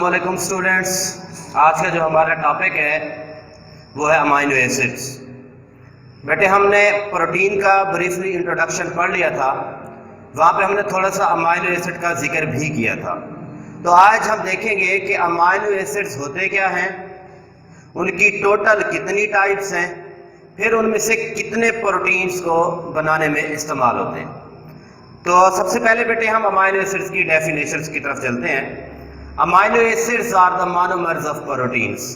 अस्सलामुअलैकुम स्टूडेंट्स। आज का जो हमारा टॉपिक है वो है अमाइनो एसिड्स। बेटे हमने प्रोटीन का ब्रीफली इंट्रोडक्शन पढ़ लिया था, वहाँ पे हमने थोड़ा सा अमाइनो एसिड का जिक्र भी किया था। तो आज हम देखेंगे कि अमाइनो एसिड्स होते क्या हैं, उनकी टोटल कितनी टाइप्स हैं, फिर उनमें से कितने प्रोटीन्स को बनाने में इस्तेमाल होते हैं। तो सबसे पहले बेटे हम अमाइनो एसिड्स की डेफिनेशंस की तरफ चलते हैं। Amino acids are the monomers of proteins.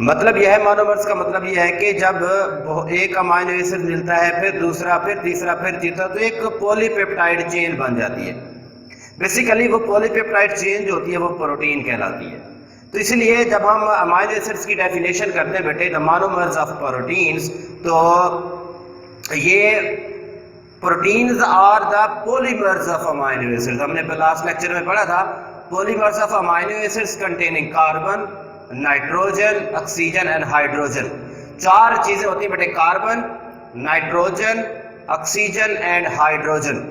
मतलब यह है, मोनोमर्स का मतलब यह है कि जब एक अमाइनो एसिड मिलता है, फिर दूसरा, फिर तीसरा, फिर तीसरा, तो एक पॉलीपेप्टाइड चेन बन जाती है। बेसिकली वो पॉलीपेप्टाइड चेन जो होती है वो प्रोटीन कहलाती है। तो इसलिए जब हम अमाइनो एसिड्स की डेफिनेशन करते हैं बेटे द मोनोमर्स ऑफ प्रोटीन्स, तो ये proteins are the polymers of amino acids. हमने लास्ट लेक्चर में पढ़ा था polymers of amino acids containing carbon, nitrogen, oxygen and hydrogen. चार चीजें होती हैं बेटे, carbon, nitrogen, oxygen and hydrogen.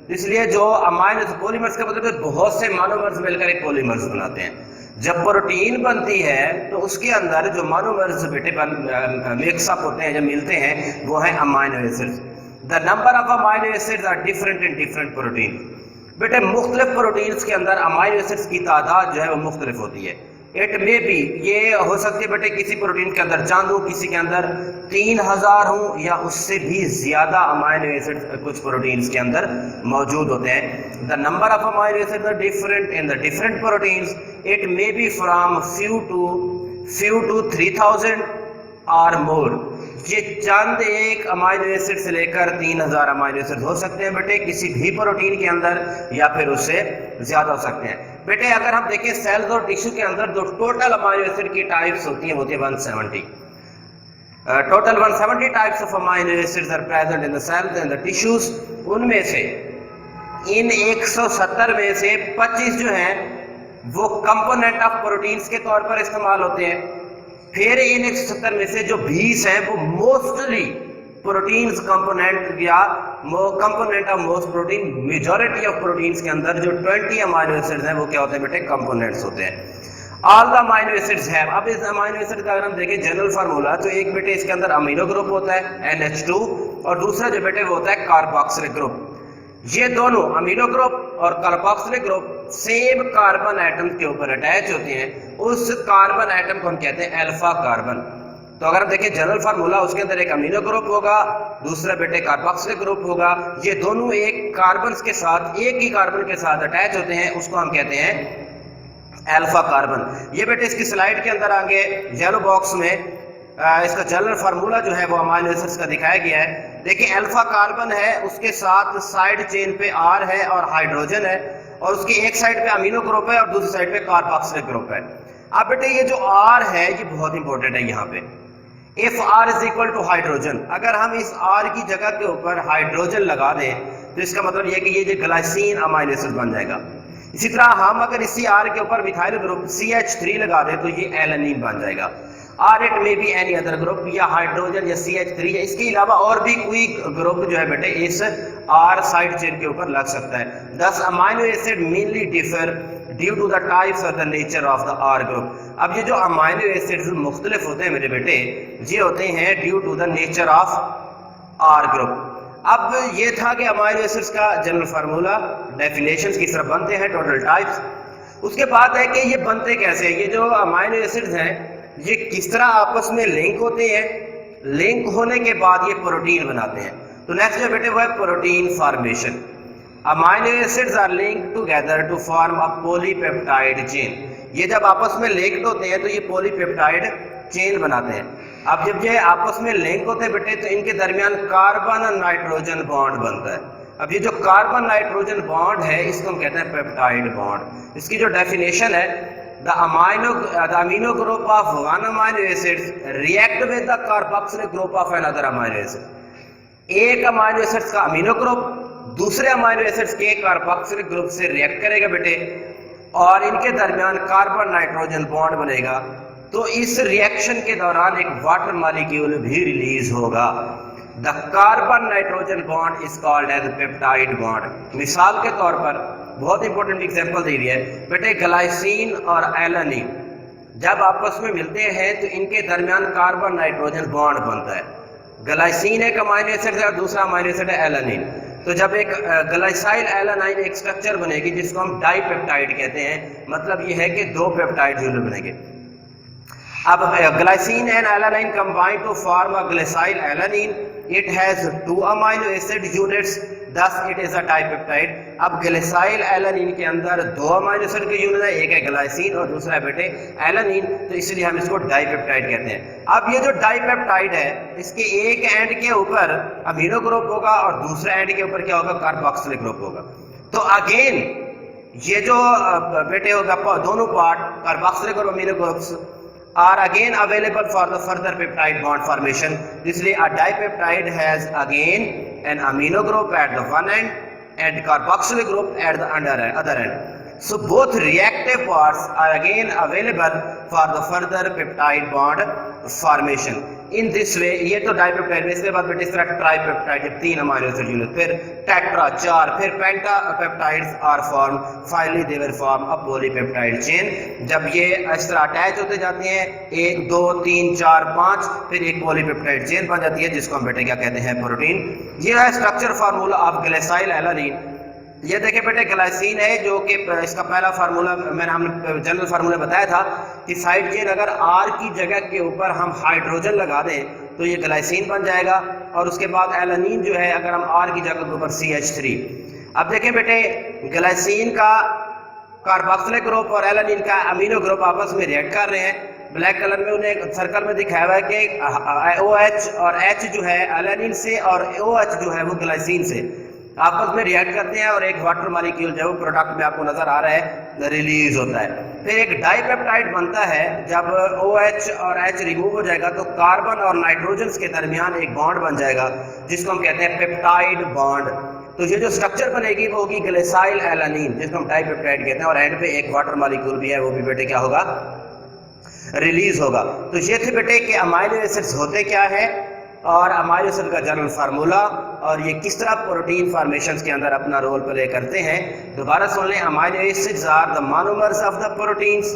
इसलिए जो अमाइनो पॉलीमर्स का मतलब बहुत से मोनोमर्स मिलकर एक पॉलीमर्स बनाते हैं। जब प्रोटीन बनती है तो उसके अंदर जो मोनोमर्स बेटे मिक्सअप होते हैं, जब मिलते हैं, वो है amino acids. The number of amino acids are different in different protein। बेटे मुख्तलिफ प्रोटीन्स के अंदर अमाइनो एसिड्स की तादाद जो है वो मुख्तलिफ होती है। इट मे बी, ये हो सकती है बेटे किसी प्रोटीन के अंदर चांद हो, किसी के अंदर 3000 हो, या उससे भी ज्यादा अमाइनो एसिड्स कुछ प्रोटीन्स के अंदर मौजूद होते हैं। The number of amino acids are different in the different proteins. It may be from few to 3000 और मोर। ये चंद एक अमाइनो एसिड से लेकर 3000 अमाइनो एसिड हो सकते हैं बेटे किसी भी प्रोटीन के अंदर, या फिर उससे ज्यादा हो सकते हैं। बेटे अगर हम देखें सेल्स और टिश्यू के अंदर जो टोटल अमाइनो एसिड की टाइप्स होती है 170। Total 170 types of amino acids are present in the cells and the tissues. उनमें से इन 170 में से 25 जो हैं वो कंपोनेंट ऑफ प्रोटीन्स के तौर पर इस्तेमाल होते हैं। फिर इन 170 में से जो 20 है वो मोस्टली प्रोटीन्स कंपोनेंट या component of most protein. Majority of proteins के अंदर जो 20 अमाइनो एसिड्स हैं वो क्या होते हैं बेटे, कंपोनेंट्स होते हैं। ऑल द अमाइनो एसिड्स है। अब इस अमाइनो एसिड का अगर हम देखें जनरल फार्मूला, तो एक बेटे इसके अंदर अमीनो ग्रुप होता है NH2, और दूसरा जो बेटे वो होता है कार्बोक्सिलिक ग्रुप। ये दोनों अमीनो ग्रुप और carboxylic group same carbon atom के ऊपर अटैच होते हैं। उस कार्बन एटम को हम कहते हैं अल्फा कार्बन। तो अगर हम देखें जनरल फार्मूला, उसके अंदर एक अमीनो ग्रुप होगा, दूसरा बेटे कार्बोक्सिलिक ग्रुप होगा। ये दोनों एक कार्बन के साथ, एक ही कार्बन के साथ अटैच होते हैं, उसको हम कहते हैं अल्फा कार्बन। ये बेटे इसकी स्लाइड के अंदर आगे येलो बॉक्स में इसका जनरल फार्मूला जो है वो अमाइनो एसिड्स का दिखाया गया है। देखिए अल्फा कार्बन है, उसके साथ साइड चेन पे R है और हाइड्रोजन है, और उसकी एक साइड पे अमीनो ग्रुप है और दूसरी साइड पे कार्बोक्सिलिक ग्रुप है। अब बेटे ये जो R है ये बहुत इंपॉर्टेंट है। यहाँ पे if R is equal to hydrogen, अगर हम इस R की जगह के ऊपर हाइड्रोजन लगा दें तो इसका मतलब ये कि ये जो ग्लाइसिन अमाइनो एसिड बन जाएगा। इसी तरह हम अगर इसी R के ऊपर मिथाइल ग्रुप CH3 लगा दें तो ये एलेनिन बन जाएगा। और it may be any other group, या हाइड्रोजन या CH3 है, इसके अलावा और भी कोई ग्रुप जो है बेटे इस R साइड चेन के ऊपर लग सकता है। दस amino acid mainly differ due to the types और the nature of the R group. अब ये जो अमाइनो एसिड्स मुख्तलिफ होते हैं मेरे बेटे, ये होते हैं due to the nature of R group. अब ये था कि अमाइनो एसिड्स का जनरल फार्मूला, डेफिनेशंस की तरफ बनते हैं, टोटल टाइप्स। उसके बाद है कि ये बनते कैसे हैं। ये जो अमाइनो एसिड्स हैं ये किस तरह आपस में लिंक होते हैं, लिंक होने के बाद ये प्रोटीन बनाते हैं। तो नेक्स्ट जो बेटे वो है protein formation. Amino acids are linked together to form a polypeptide chain. ये जब आपस में लिंक्ड होते हैं तो ये पॉलीपेप्टाइड चेन बनाते हैं। अब जब ये आपस में लिंक होते हैं बेटे तो इनके दरमियान कार्बन और नाइट्रोजन बॉन्ड बनता है। अब ये जो कार्बन नाइट्रोजन बॉन्ड है इसको हम कहते हैं पेप्टाइड बॉन्ड। इसकी जो डेफिनेशन है, the amino group of one amino acid react with the carboxylic group of another amino acid। एक अमाइनो एसिड्स का अमीनो ग्रुप दूसरे अमाइनो एसिड्स के कार्बोक्सिलिक ग्रुप से रिएक्ट करेगा बेटे, और इनके दरमियान कार्बन नाइट्रोजन बॉन्ड बनेगा। तो इस रिएक्शन के दौरान एक वाटर मॉलिक्यूल भी रिलीज होगा। The carbon nitrogen bond is called as peptide bond. मिसाल के तौर पर बहुत इंपॉर्टेंट एग्जांपल दे दिया है बेटे। ग्लाइसिन और एलानिन जब आपस में मिलते हैं तो इनके दरमियान कार्बन नाइट्रोजन बॉन्ड बनता है। ग्लाइसिन एक अमाइनो एसिड है और दूसरा अमाइनो एसिड है एलानिन। तो जब एक ग्लाइसाइल एलानाइन एक स्ट्रक्चर बनेगी जिसको हम डाइपेप्टाइड कहते हैं, मतलब ये है कि दो पेप्टाइड यूनिट बनेंगे। अब glycine and alanine combine to form a glycyl alanine, it has 2 amino acid units, thus it is a dipeptide। अब ग्लाइसाइल एलानिन के अंदर 2 अमाइनो एसिड के यूनिट है, एक है ग्लाइसिन और दूसरा है बेटे एलानिन, तो इसलिए हम इसको डाइपेप्टाइड कहते हैं। अब ये जो डाइपेप्टाइड है इसके एक एंड के ऊपर अमीनो ग्रुप होगा और दूसरे एंड के ऊपर क्या होगा, कार्बोक्सिलिक ग्रुप होगा। तो अगेन ये जो बेटे होगा दोनों पार्ट कार्बोक्सिलिक और amino groups are again available for the further peptide bond formation, इसलिए a dipeptide has again an amino group at the one end and carboxylic group at the other end. So both reactive parts are again available for the further peptide bond formation. In this way ये तो dipeptide, इसके बाद बेटे इस तरह tripeptide 3 amino acid unit, फिर tetra 4, फिर pentapeptides are form, finally they will form a polypeptide chain. जब ये इस तरह अटैच होते जाते हैं 1 2 3 4 5, फिर एक पॉलीपेप्टाइड चेन बन जाती है जिसको हम बेटे क्या कहते हैं, प्रोटीन। ये है स्ट्रक्चर फार्मूला ऑफ ग्लाइसाइल एलानिन। ये देखे बेटे ग्लाइसिन है जो कि इसका पहला फार्मूला हमने जनरल फार्मूला बताया था कि साइड चेन अगर R की जगह के ऊपर हम हाइड्रोजन लगा दें तो ये ग्लाइसिन बन जाएगा, और उसके बाद एलानिन जो है अगर हम R की जगह के ऊपर CH3। अब देखें बेटे ग्लाइसिन का कार्बोक्सिलिक ग्रुप और एलानिन का अमीनो ग्रुप आपस में रिएक्ट कर रहे हैं। ब्लैक कलर में उन्हें सर्कल में दिखाया हुआ है कि OH और H जो है एलानिन से और OH जो है वो ग्लाइसिन से आपस में रिएक्ट करते हैं और एक वाटर मॉलिक्यूल जो प्रोडक्ट में आपको नजर आ रहा है रिलीज होता है। फिर एक डाइपेप्टाइड बनता है, जब OH और H रिमूव हो जाएगा तो कार्बन और नाइट्रोजन के दरमियान एक बॉन्ड बन जाएगा जिसको हम कहते हैं पेप्टाइड बॉन्ड। तो ये जो स्ट्रक्चर बनेगी वो होगी ग्लाइसाइल एलानिन जिसको हम डाइपेप्टाइड कहते हैं, और एंड पे एक वाटर मॉलिक्यूल भी है वो भी बेटे क्या होगा, रिलीज होगा। तो ये थे बेटे कि अमाइनो एसिड्स होते क्या है और अमाइनो एसिड का जनरल फार्मूला और ये किस तरह प्रोटीन फॉर्मेशंस के अंदर अपना रोल प्ले करते हैं। दोबारा सुन लें, amino acids are the monomers of the proteins.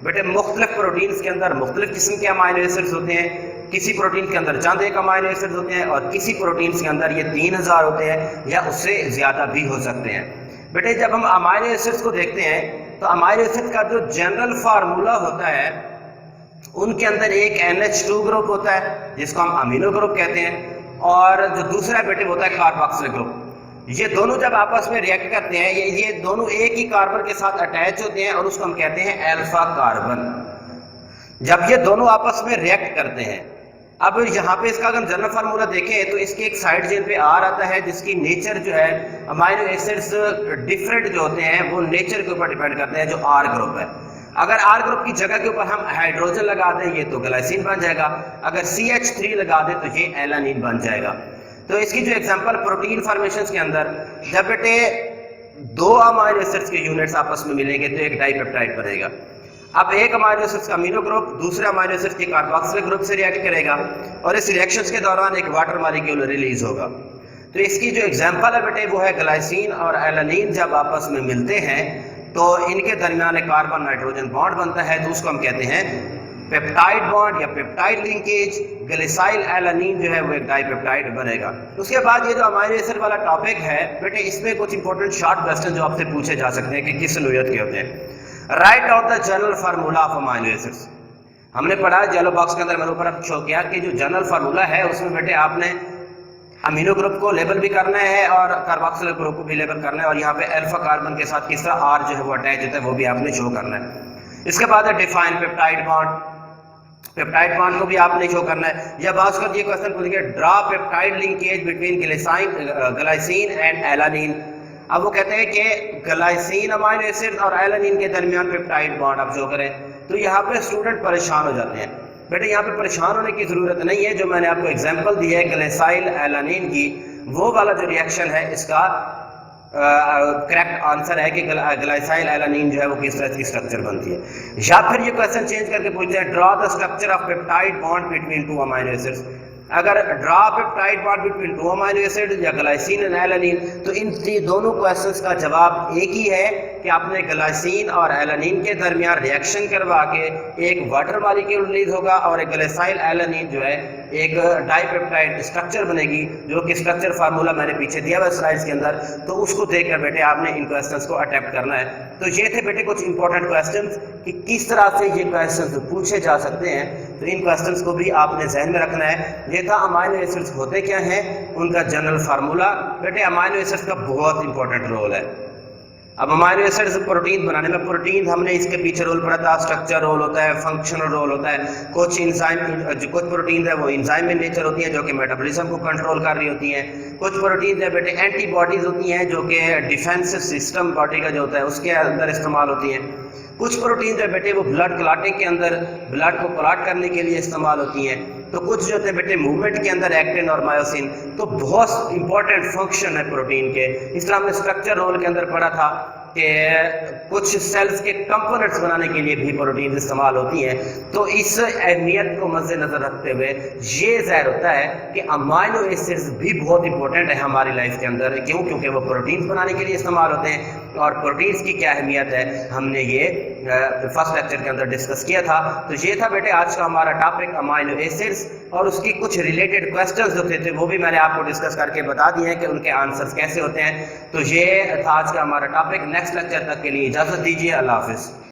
बेटे मुख्तलिफ प्रोटीन्स के अंदर मुख्तलिफ किस्म के अमाइनो एसिड्स होते हैं। किसी प्रोटीन के अंदर चंद एक अमाइनो एसिड्स होते हैं और किसी प्रोटीन्स के अंदर ये 3000 होते हैं या उससे ज्यादा भी हो सकते हैं। बेटे जब हम अमाइनो एसिड्स को देखते हैं तो अमाइनो एसिड का जो जनरल फार्मूला होता है उनके अंदर एक NH2 ग्रुप होता है जिसको हम अमीनो ग्रुप कहते हैं, और जो दूसरा बेटे होता है कार्बोक्सिलिक ग्रुप। ये दोनों जब आपस में रिएक्ट करते हैं ये दोनों एक ही कार्बन के साथ अटैच होते हैं और उसको हम कहते हैं अल्फा कार्बन। जब ये दोनों आपस में रिएक्ट करते हैं, अब यहाँ पे इसका अगर जनरल फार्मूला देखें तो इसके एक साइड चेन पे R आता है जिसकी नेचर जो है अमाइनो एसिड्स डिफरेंट जो होते हैं वो नेचर के ऊपर डिपेंड करते हैं, जो R ग्रुप है। अगर R ग्रुप की जगह के ऊपर हम हाइड्रोजन लगा दें ये तो ग्लाइसिन बन जाएगा, अगर CH3 लगा दें तो ये एलानिन बन जाएगा। तो इसकी जो एग्जांपल प्रोटीन फॉर्मेशंस के अंदर जब बेटे 2 अमाइनो एसिड्स के यूनिट्स आपस में मिलेंगे तो एक डाइपेप्टाइड बनेगा। अब एक अमाइनो एसिड्स का अमीनो ग्रुप दूसरे अमाइनो एसिड के कार्बोक्सिलिक ग्रुप से रिएक्ट करेगा और इस रिएक्शंस के दौरान एक वाटर मॉलिक्यूल रिलीज होगा। तो इसकी जो एग्जांपल है बेटे वो है ग्लाइसिन और एलानिन जब आपस में मिलते हैं तो इनके दरमियान एक कार्बन नाइट्रोजन बॉन्ड बनता है, तो उसको हम कहते हैं पेप्टाइड बॉन्ड या पेप्टाइड लिंकेज। ग्लाइसाइल एलानिन जो है वो एक डाइपेप्टाइड बनेगा। उसके बाद ये जो अमाइनो एसिड वाला टॉपिक है बेटे इसमें कुछ इंपॉर्टेंट शॉर्ट क्वेश्चन जो आपसे पूछे जा सकते हैं कि किस नोयत के होते हैं। Right out the general formula of amino acids. हमने पढ़ा येलो बॉक्स के अंदर मैंने ऊपर शो किया कि जो जनरल फार्मूला है उसमें बेटे आपने अमीनो ग्रुप को लेबल भी करना है और कार्बोक्सिलिक ग्रुप को भी लेबल करना है, और यहाँ पे अल्फा कार्बन के साथ किस तरह R जो है वो अटैच होता है वो भी आपने शो करना है। इसके बाद है define peptide bond. Peptide bond को भी आपने शो करना है। या बात कर ये क्वेश्चन पूछेंगे draw peptide linkage between glycine and alanine. अब वो कहते हैं कि ग्लाइसिन अमाइनो एसिड और एलानिन के दरमियान पेप्टाइड बॉन्ड आप शो करें, तो यहाँ पे स्टूडेंट परेशान हो जाते हैं। बेटे यहाँ पे परेशान होने की जरूरत नहीं है, जो मैंने आपको एग्जांपल दिया है ग्लाइसाइल एलानिन की, वो वाला जो रिएक्शन है इसका करेक्ट आंसर है कि ग्लाइसाइल एलानिन जो है वो किस तरह की स्ट्रक्चर बनती है। या फिर ये क्वेश्चन चेंज करके पूछते हैं draw the structure of peptide bond between 2 amino acids. अगर draw peptide bond between two amino acid या ग्लाइसिन एंड एलानिन, तो इन दोनों क्वेश्चंस का जवाब एक ही है कि आपने ग्लाइसिन और एलानिन के दरमियान रिएक्शन करवा के एक वाटर मॉलिक्यूल रिलीज होगा और एक ग्लाइसाइल एलानिन जो है एक डाइपेप्टाइड स्ट्रक्चर बनेगी, जो कि स्ट्रक्चर फार्मूला मैंने पीछे दिया हुआ स्लाइड्स के अंदर। तो उसको देखकर बेटे आपने इन क्वेश्चंस को अटेम्प्ट करना है। तो ये थे बेटे कुछ इंपॉर्टेंट क्वेश्चंस कि किस तरह से ये क्वेश्चंस पूछे जा सकते हैं। तो इन क्वेश्चंस को भी आपने जहन में रखना है। ये था अमीनो एसिड्स होते क्या हैं, उनका जनरल फार्मूला। बेटे अमीनो एसिड्स का बहुत इंपॉर्टेंट रोल है। अब अमीनो एसिड्स प्रोटीन बनाने में, प्रोटीन हमने इसके पीछे रोल पढ़ा था, स्ट्रक्चर रोल होता है, फंक्शनल रोल होता है। कुछ इंजाइम, जो कुछ प्रोटीन है वो इंजाइम इन नेचर होती है जो कि मेटाबॉलिज्म को कंट्रोल कर रही होती हैं। कुछ प्रोटीन है बेटे एंटीबॉडीज होती हैं जो कि डिफेंस सिस्टम बॉडी का जो होता है उसके अंदर इस्तेमाल होती हैं। कुछ प्रोटीन है बेटे वो ब्लड क्लॉटिंग के अंदर ब्लड को क्लॉट करने के लिए इस्तेमाल होती हैं। तो कुछ जो थे बेटे मूवमेंट के अंदर एक्टिन और मायोसिन। तो बहुत इंपॉर्टेंट फंक्शन है प्रोटीन के। इस तरह हमने स्ट्रक्चर रोल के अंदर पढ़ा था कि कुछ सेल्स के कंपोनेंट्स बनाने के लिए भी प्रोटीन इस्तेमाल होती हैं। तो इस अहमियत को मद्देनजर रखते हुए ये ज़ाहिर होता है कि अमीनो एसिड्स भी बहुत इंपॉर्टेंट है हमारी लाइफ के अंदर। क्यों? क्योंकि वो प्रोटीन बनाने के लिए इस्तेमाल होते हैं। और प्रोटीन्स की क्या अहमियत है हमने ये फर्स्ट लेक्चर के अंदर डिस्कस किया था। तो ये था बेटे आज का हमारा टॉपिक अमीनो एसिड्स, और उसकी कुछ रिलेटेड क्वेश्चंस जो थे वो भी मैंने आपको डिस्कस करके बता दिए हैं कि उनके आंसर्स कैसे होते हैं। तो ये था आज का हमारा टॉपिक। नेक्स्ट लेक्चर तक के लिए इजाज़त दीजिए। अल्लाह हाफिज़।